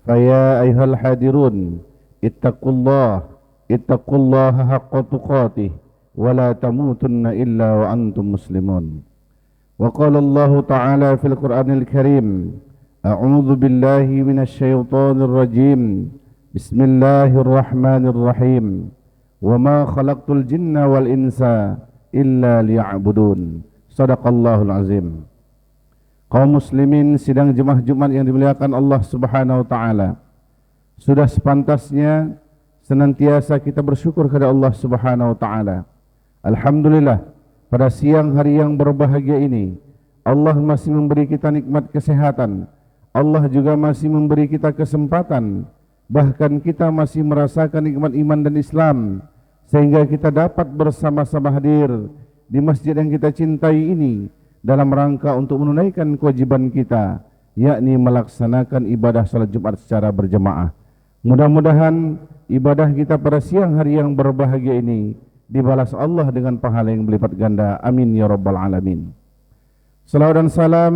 فيا أيها الحاضرون اتقوا الله حق تقاته ولا تموتن إلا وأنتم مسلمون. وقال الله تعالى في القرآن الكريم: أعوذ بالله من الشيطان الرجيم، بسم الله الرحمن الرحيم، وما خلقت الجن والإنس إلا ليعبدون. Sadaqallahul azim. Kaum muslimin sidang jemaah Jumat yang dimuliakan Allah Subhanahu wa taala, sudah sepantasnya senantiasa kita bersyukur kepada Allah Subhanahu wa taala. Alhamdulillah, pada siang hari yang berbahagia ini Allah masih memberi kita nikmat kesehatan. Allah juga masih memberi kita kesempatan, bahkan kita masih merasakan nikmat iman dan Islam, sehingga kita dapat bersama-sama hadir di masjid yang kita cintai ini dalam rangka untuk menunaikan kewajiban kita, yakni melaksanakan ibadah salat Jumat secara berjemaah. Mudah-mudahan ibadah kita pada siang hari yang berbahagia ini dibalas Allah dengan pahala yang berlipat ganda. Amin ya rabbal alamin. Salawat dan salam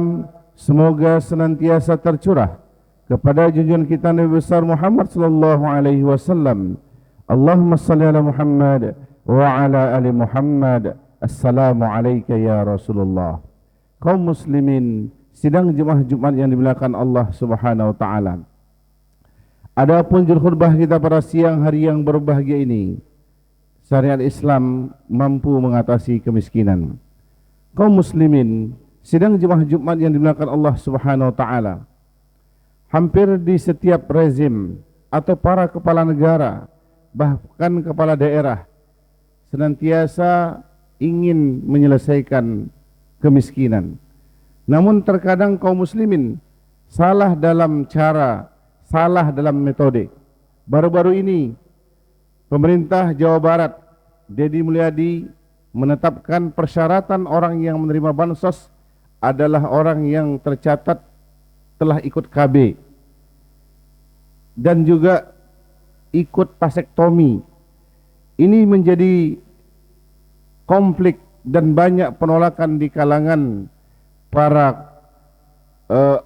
semoga senantiasa tercurah kepada junjungan kita Nabi besar Muhammad sallallahu alaihi wasallam. Allahumma shalli ala Muhammad wa ala ali Muhammad. Assalamu alayka ya Rasulullah. Kaum muslimin sidang jemaah Jumat yang dimuliakan Allah Subhanahu wa taala. Adapun judul khutbah kita pada siang hari yang berbahagia ini, syariat Islam mampu mengatasi kemiskinan. Kaum muslimin sidang jemaah Jumat yang dimuliakan Allah Subhanahu wa taala, hampir di setiap rezim atau para kepala negara, bahkan kepala daerah, senantiasa ingin menyelesaikan kemiskinan. Namun terkadang kaum muslimin salah dalam cara, salah dalam metode. Baru-baru ini pemerintah Jawa Barat, Deddy Mulyadi, menetapkan persyaratan orang yang menerima bansos adalah orang yang tercatat telah ikut KB dan juga ikut vasektomi. Ini menjadi konflik dan banyak penolakan di kalangan para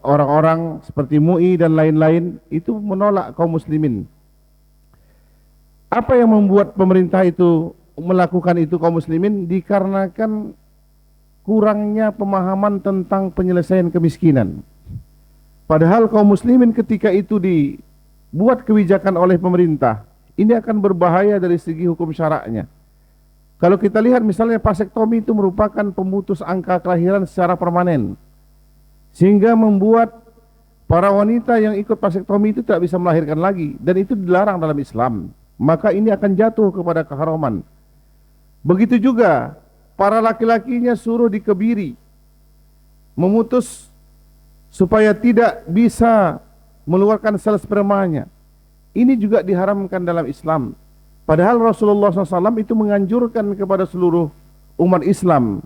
orang-orang seperti MUI dan lain-lain, itu menolak kaum muslimin. Apa yang membuat pemerintah itu melakukan itu kaum muslimin? Dikarenakan kurangnya pemahaman tentang penyelesaian kemiskinan. Padahal kaum muslimin ketika itu dibuat kebijakan oleh pemerintah, ini akan berbahaya dari segi hukum syaraknya. Kalau kita lihat misalnya vasektomi itu merupakan pemutus angka kelahiran secara permanen, sehingga membuat para wanita yang ikut vasektomi itu tidak bisa melahirkan lagi, dan itu dilarang dalam Islam. Maka ini akan jatuh kepada keharaman. Begitu juga para laki-lakinya suruh dikebiri, memutus supaya tidak bisa mengeluarkan sel spermanya. Ini juga diharamkan dalam Islam. Padahal Rasulullah SAW itu menganjurkan kepada seluruh umat Islam,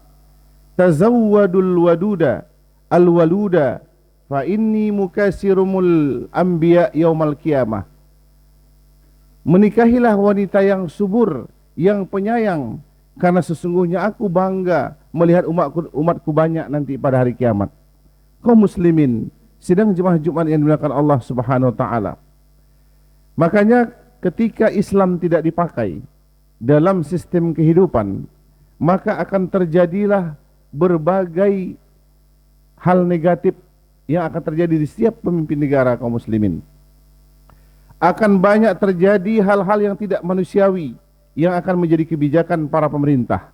tazawwadul waduda al-waluda fa inni mukasirumul anbiya yaumal qiyamah. Menikahilah wanita yang subur, yang penyayang, karena sesungguhnya aku bangga melihat umatku banyak nanti pada hari kiamat. Kaum muslimin sidang jemaah Jumat yang dimuliakan Allah Subhanahu wa taala, makanya ketika Islam tidak dipakai dalam sistem kehidupan, maka akan terjadilah berbagai hal negatif yang akan terjadi di setiap pemimpin negara kaum muslimin. Akan banyak terjadi hal-hal yang tidak manusiawi yang akan menjadi kebijakan para pemerintah.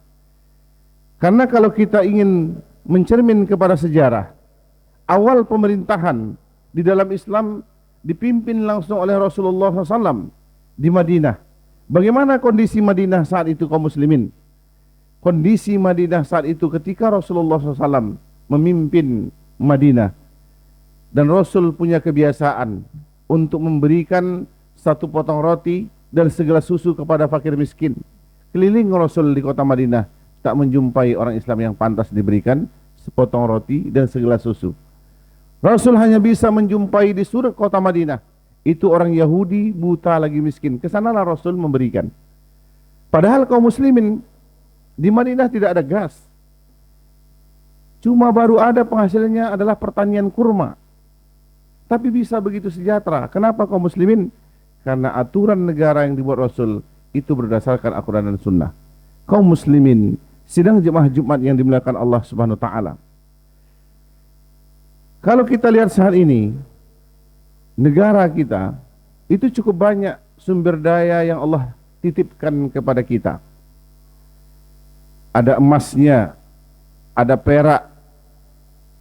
Karena kalau kita ingin mencermin kepada sejarah, awal pemerintahan di dalam Islam dipimpin langsung oleh Rasulullah SAW di Madinah. Bagaimana kondisi Madinah saat itu kaum muslimin? Kondisi Madinah saat itu ketika Rasulullah SAW memimpin Madinah, dan Rasul punya kebiasaan untuk memberikan satu potong roti dan segelas susu kepada fakir miskin. Keliling Rasul di kota Madinah, tak menjumpai orang Islam yang pantas diberikan sepotong roti dan segelas susu. Rasul hanya bisa menjumpai di sudut kota Madinah, itu orang Yahudi buta lagi miskin. Kesanalah Rasul memberikan. Padahal kaum muslimin di Madinah tidak ada gas. Cuma baru ada penghasilannya adalah pertanian kurma. tapi bisa begitu sejahtera. Kenapa kaum muslimin? Karena aturan negara yang dibuat Rasul itu berdasarkan Al-Quran dan Sunnah. Kaum muslimin, sidang jemaah Jumat yang dimuliakan Allah Subhanahu wa taala. Kalau kita lihat saat ini, negara kita itu cukup banyak sumber daya yang Allah titipkan kepada kita. Ada emasnya, ada perak,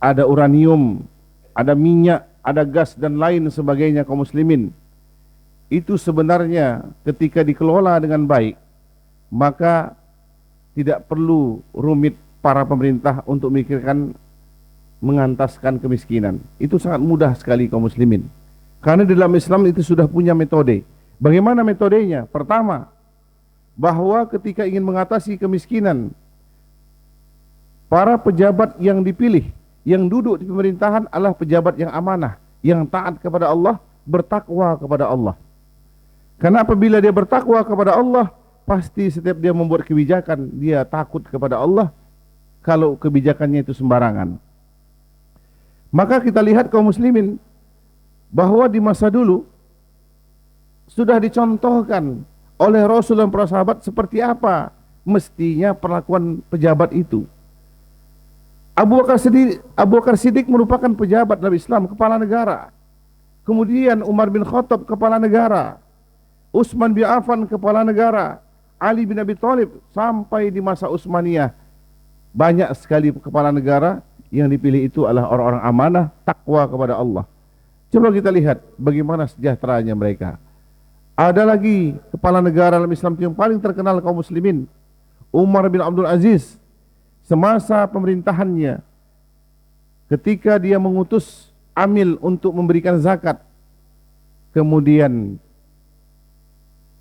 ada uranium, ada minyak, ada gas dan lain sebagainya kaum muslimin. Itu sebenarnya ketika dikelola dengan baik, maka tidak perlu rumit para pemerintah untuk memikirkan mengantaskan kemiskinan. Itu sangat mudah sekali kaum muslimin. Karena di dalam Islam itu sudah punya metode. Bagaimana metodenya? Pertama, bahwa ketika ingin mengatasi kemiskinan, para pejabat yang dipilih, yang duduk di pemerintahan adalah pejabat yang amanah, yang taat kepada Allah, bertakwa kepada Allah. Karena apabila dia bertakwa kepada Allah, pasti setiap dia membuat kebijakan, dia takut kepada Allah kalau kebijakannya itu sembarangan. Maka kita lihat kaum muslimin bahwa di masa dulu sudah dicontohkan oleh Rasul dan para sahabat seperti apa mestinya perlakuan pejabat itu. Abu Bakar Siddiq merupakan pejabat dalam Islam, kepala negara. Kemudian Umar bin Khattab, kepala negara. Utsman bin Affan, kepala negara. Ali bin Abi Thalib, sampai di masa Utsmaniyah banyak sekali kepala negara yang dipilih itu adalah orang-orang amanah, takwa kepada Allah. Coba kita lihat bagaimana sejahteranya mereka. Ada lagi kepala negara dalam Islam yang paling terkenal kaum muslimin, Umar bin Abdul Aziz. Semasa pemerintahannya, ketika dia mengutus amil untuk memberikan zakat, kemudian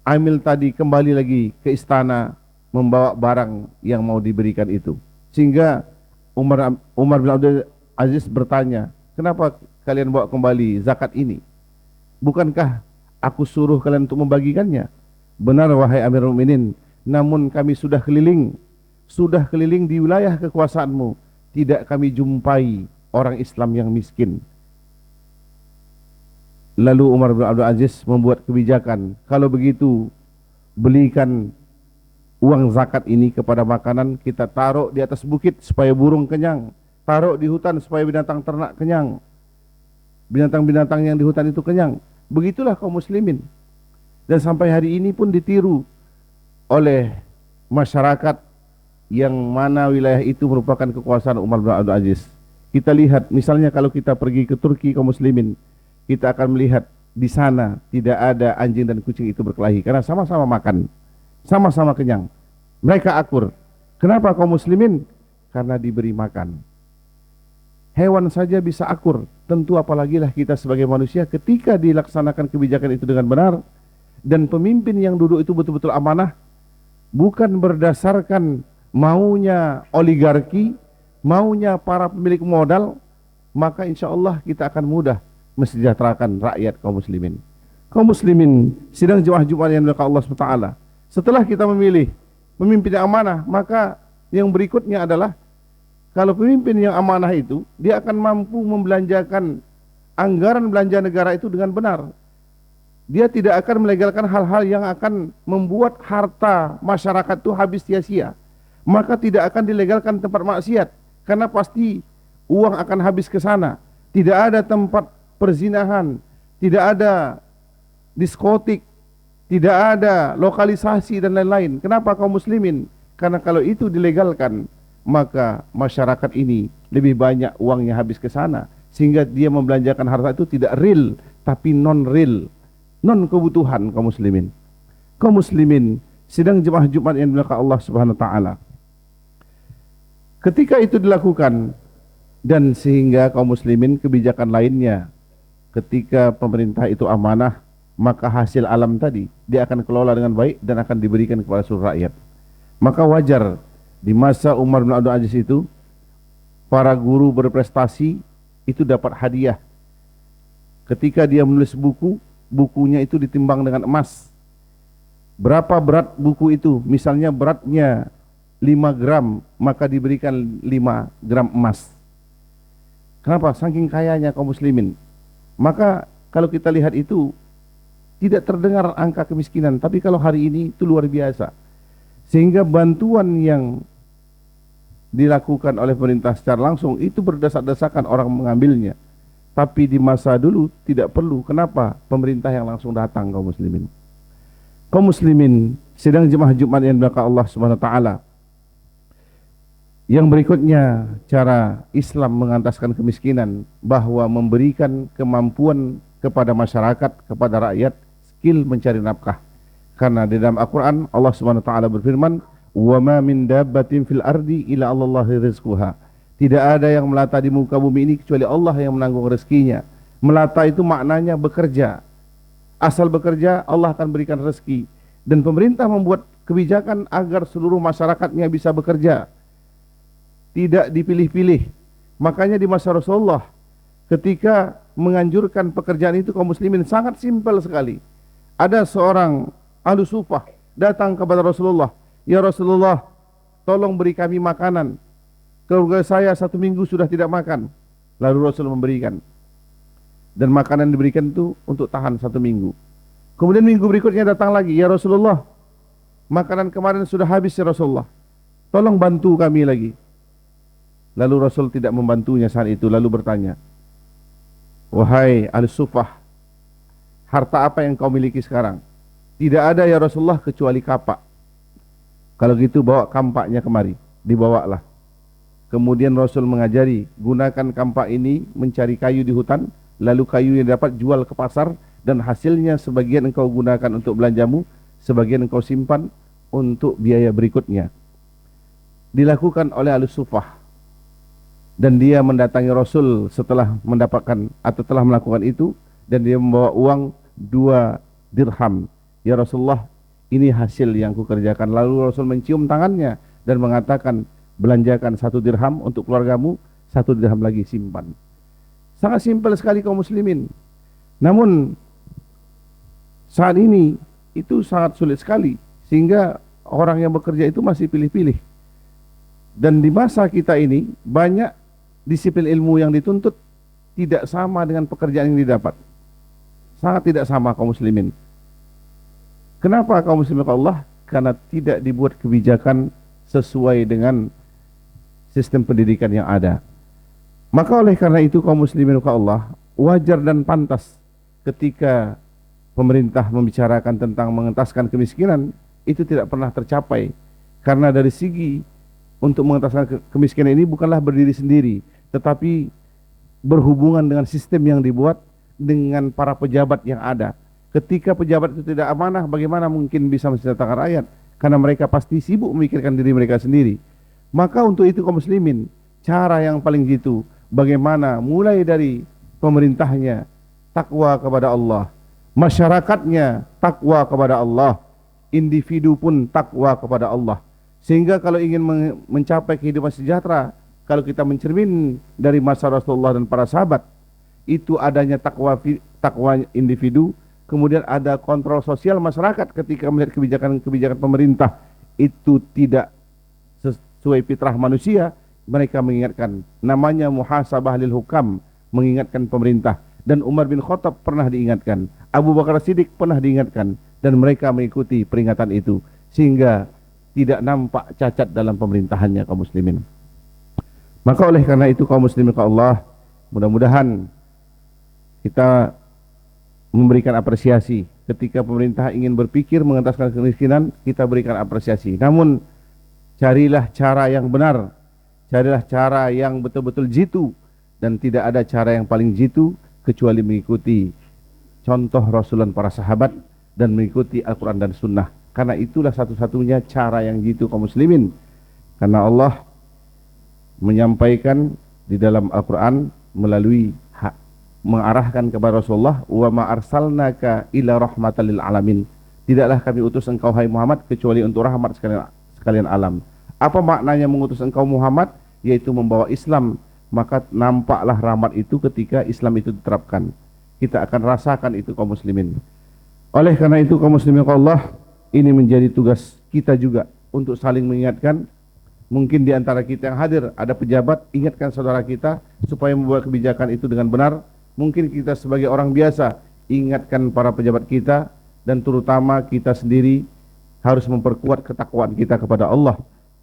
amil tadi kembali lagi ke istana membawa barang yang mau diberikan itu. Sehingga Umar bin Abdul Aziz bertanya, kenapa kalian bawa kembali zakat ini? Bukankah aku suruh kalian untuk membagikannya? Benar wahai Amirul Mukminin, namun kami sudah keliling di wilayah kekuasaanmu, tidak kami jumpai orang Islam yang miskin. Lalu Umar bin Abdul Aziz membuat kebijakan, kalau begitu belikan uang zakat ini kepada makanan, kita taruh di atas bukit supaya burung kenyang, taruh di hutan supaya binatang ternak kenyang, binatang-binatang yang di hutan itu kenyang. Begitulah kaum muslimin. Dan sampai hari ini pun ditiru oleh masyarakat yang mana wilayah itu merupakan kekuasaan Umar bin Abdul Aziz. Kita lihat misalnya kalau kita pergi ke Turki kaum muslimin, kita akan melihat di sana tidak ada anjing dan kucing itu berkelahi karena sama-sama makan, sama-sama kenyang. Mereka akur. Kenapa kaum muslimin? Karena diberi makan. Hewan saja bisa akur, tentu apalagi lah kita sebagai manusia ketika dilaksanakan kebijakan itu dengan benar dan pemimpin yang duduk itu betul-betul amanah, bukan berdasarkan maunya oligarki, maunya para pemilik modal, maka insya Allah kita akan mudah mensejahterakan rakyat kaum muslimin. Kaum muslimin, sidang jemaah Jumat yang dimuliakan Allah SWT. Setelah kita memilih pemimpin yang amanah, maka yang berikutnya adalah kalau pemimpin yang amanah itu, dia akan mampu membelanjakan anggaran belanja negara itu dengan benar. Dia tidak akan melegalkan hal-hal yang akan membuat harta masyarakat itu habis sia-sia. Maka tidak akan dilegalkan tempat maksiat, karena pasti uang akan habis ke sana. Tidak ada tempat perzinahan, tidak ada diskotik, tidak ada lokalisasi dan lain-lain. Kenapa kaum muslimin? Karena kalau itu dilegalkan, maka masyarakat ini lebih banyak uangnya habis ke sana, sehingga dia membelanjakan harta itu tidak real, tapi non-real, non kebutuhan kaum muslimin. Kaum muslimin, sidang jemaah Jumat yang dimuliakan Allah Subhanahu wa taala. Ketika itu dilakukan dan sehingga kaum muslimin kebijakan lainnya, ketika pemerintah itu amanah, maka hasil alam tadi dia akan kelola dengan baik dan akan diberikan kepada seluruh rakyat. Maka wajar di masa Umar bin Abdul Aziz itu para guru berprestasi itu dapat hadiah. Ketika dia menulis buku, bukunya itu ditimbang dengan emas. Berapa berat buku itu? Misalnya beratnya 5 gram, maka diberikan 5 gram emas. Kenapa? Saking kayanya kaum muslimin. Maka kalau kita lihat itu tidak terdengar angka kemiskinan, tapi kalau hari ini itu luar biasa. Sehingga bantuan yang dilakukan oleh pemerintah secara langsung itu berdesak-desakan orang mengambilnya. Tapi di masa dulu tidak perlu. Kenapa? Pemerintah yang langsung datang kaum muslimin. Kaum muslimin, sedang jemaah Jumat yang dimuliakan Allah Subhanahu wa taala. Yang berikutnya, cara Islam mengentaskan kemiskinan, bahwa memberikan kemampuan kepada masyarakat, kepada rakyat, skill mencari nafkah. Karena di dalam Al-Quran Allah Subhanahu wa taala berfirman, "Wa ma min dabbatin fil ardi illa Allahi rizquha." Tidak ada yang melata di muka bumi ini kecuali Allah yang menanggung rezekinya. Melata itu maknanya bekerja. Asal bekerja, Allah akan berikan rezeki. Dan pemerintah membuat kebijakan agar seluruh masyarakatnya bisa bekerja, tidak dipilih-pilih. Makanya di masa Rasulullah ketika menganjurkan pekerjaan itu kaum muslimin sangat simpel sekali. Ada seorang ahlu sufah datang kepada Rasulullah, "Ya Rasulullah, tolong beri kami makanan. Keluarga saya 1 minggu sudah tidak makan." Lalu Rasul memberikan. Dan makanan diberikan itu untuk tahan 1 minggu. Kemudian minggu berikutnya datang lagi, "Ya Rasulullah, makanan kemarin sudah habis ya Rasulullah. Tolong bantu kami lagi." Lalu Rasul tidak membantunya saat itu, lalu bertanya, "Wahai ahli sufah, harta apa yang kau miliki sekarang?" "Tidak ada ya Rasulullah kecuali kapak." "Kalau gitu bawa kampaknya kemari." Dibawalah. Kemudian Rasul mengajari, gunakan kampak ini mencari kayu di hutan, lalu kayu yang dapat jual ke pasar, dan hasilnya sebagian engkau gunakan untuk belanjamu, sebagian engkau simpan untuk biaya berikutnya. Dilakukan oleh ahli sufah. Dan dia mendatangi Rasul setelah mendapatkan atau telah melakukan itu, dan dia membawa uang 2 dirham. "Ya Rasulullah, ini hasil yang kukerjakan." Lalu Rasul mencium tangannya dan mengatakan, "Belanjakan 1 dirham untuk keluargamu, 1 dirham lagi simpan." Sangat simpel sekali kaum muslimin. Namun saat ini itu sangat sulit sekali, sehingga orang yang bekerja itu masih pilih-pilih. Dan di masa kita ini banyak disiplin ilmu yang dituntut tidak sama dengan pekerjaan yang didapat. Sangat tidak sama kaum muslimin. Kenapa kaum muslimin Allah? Karena tidak dibuat kebijakan sesuai dengan sistem pendidikan yang ada. Maka oleh karena itu kaum muslimin Allah, wajar dan pantas ketika pemerintah membicarakan tentang mengentaskan kemiskinan, itu tidak pernah tercapai. Karena dari segi untuk mengentaskan kemiskinan ini bukanlah berdiri sendiri, tetapi berhubungan dengan sistem yang dibuat dengan para pejabat yang ada. Ketika pejabat itu tidak amanah, bagaimana mungkin bisa mensejahterakan rakyat? Karena mereka pasti sibuk memikirkan diri mereka sendiri. Maka untuk itu kaum muslimin, cara yang paling jitu, bagaimana mulai dari pemerintahnya takwa kepada Allah, masyarakatnya takwa kepada Allah, individu pun takwa kepada Allah. Sehingga kalau ingin mencapai kehidupan sejahtera, kalau kita mencermin dari masa Rasulullah dan para sahabat, itu adanya takwa individu, kemudian ada kontrol sosial masyarakat ketika melihat kebijakan-kebijakan pemerintah itu tidak sesuai fitrah manusia, mereka mengingatkan. Namanya muhasabah lil hukam, mengingatkan pemerintah. Dan Umar bin Khattab pernah diingatkan, Abu Bakar Siddiq pernah diingatkan, dan mereka mengikuti peringatan itu, sehingga tidak nampak cacat dalam pemerintahannya kaum muslimin. Maka oleh karena itu kaum muslimin ke Allah, mudah-mudahan kita memberikan apresiasi ketika pemerintah ingin berpikir mengentaskan kemiskinan, kita berikan apresiasi. Namun carilah cara yang benar, carilah cara yang betul-betul jitu, dan tidak ada cara yang paling jitu kecuali mengikuti contoh Rasul dan para sahabat dan mengikuti Al-Quran dan Sunnah. Karena itulah satu-satunya cara yang jitu kaum muslimin. Karena Allah menyampaikan di dalam Al-Quran melalui mengarahkan kepada Rasulullah, wa ma arsalnaka ila rahmatan lil alamin. Tidaklah kami utus engkau hai Muhammad kecuali untuk rahmat sekalian alam. Apa maknanya mengutus engkau Muhammad? Yaitu membawa Islam. Maka nampaklah rahmat itu ketika Islam itu diterapkan. Kita akan rasakan itu kaum muslimin. Oleh karena itu kaum muslimin Allah, ini menjadi tugas kita juga untuk saling mengingatkan. Mungkin di antara kita yang hadir ada pejabat, ingatkan saudara kita supaya membuat kebijakan itu dengan benar. Mungkin kita sebagai orang biasa ingatkan para pejabat kita, dan terutama kita sendiri harus memperkuat ketakwaan kita kepada Allah,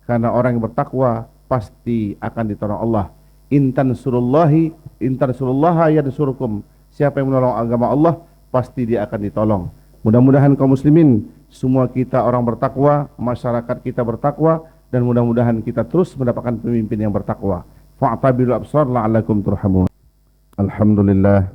karena orang yang bertakwa pasti akan ditolong Allah. Intansurullaha yansurukum. Siapa yang menolong agama Allah pasti dia akan ditolong. Mudah-mudahan kaum muslimin, semua kita orang bertakwa, masyarakat kita bertakwa, dan mudah-mudahan kita terus mendapatkan pemimpin yang bertakwa. Fa'tabirul absar la'allakum turhamun. Alhamdulillah.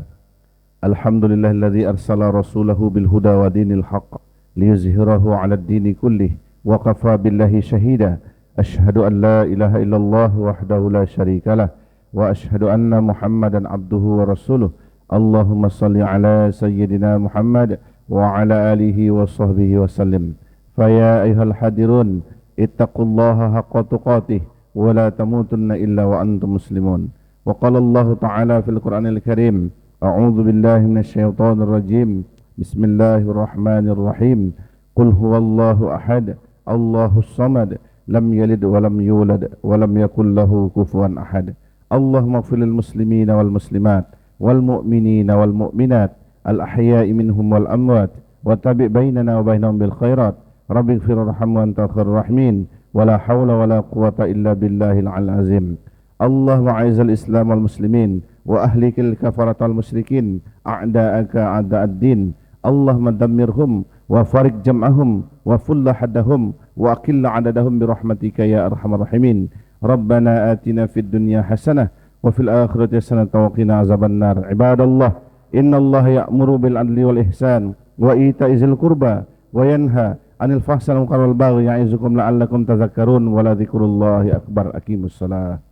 Alhamdulillahilladzi arsala rasulahu bil huda wa dinil haqq liyuzhirahu 'ala ad-dini kullih wa kafa billahi shahida. Asyhadu an la ilaha illallah wahdahu la syarikalah wa asyhadu anna Muhammadan abduhu wa rasuluh. Allahumma salli ala sayyidina Muhammad wa ala alihi wa sahbihi wa sallim. Faya ayyuhal hadirun, ittaqullaha haqqa tuqatih wa la tamutunna illa wa antum muslimun. Wa qala Allah ta'ala fil Qur'anil Karim, a'udzu billahi minasy syaithanir rajim. Bismillahirrahmanirrahim. Qul huwallahu ahad, Allahus samad, lam yalid wa lam yulad wa lam yakul lahu kufuwan ahad. Allahumma ighfir lil muslimina wal muslimat wal mu'minina wal mu'minat al ahya'i minhum wal amwat wa tabi' bainana wa bainahum bil khairat. Rabbi ighfir warham wa anta khairur rahimin. Wa la hawla wa la quwwata illa billahil azim. Allahumma a'izzal islam wal muslimin wa ahlikil kafaratal musyrikin a'da'aka a'da'ad din. Allahumma dammirhum wa farik jam'ahum wa fulla haddahum wa aqilla adadahum birahmatika ya arhamar rahimin. Rabbana atina fid dunya hasanah wa fil akhirati hasanah wa qina azabannar. Ibadallah, innallaha ya'muru bil adli wal ihsan wa ita'izil qurba wa yanha 'anil fahsya'i wal munkari wal baghi ya'izukum la'allakum tadhakkarun. Wa la dzikrullahi akbar. Aqimussalah.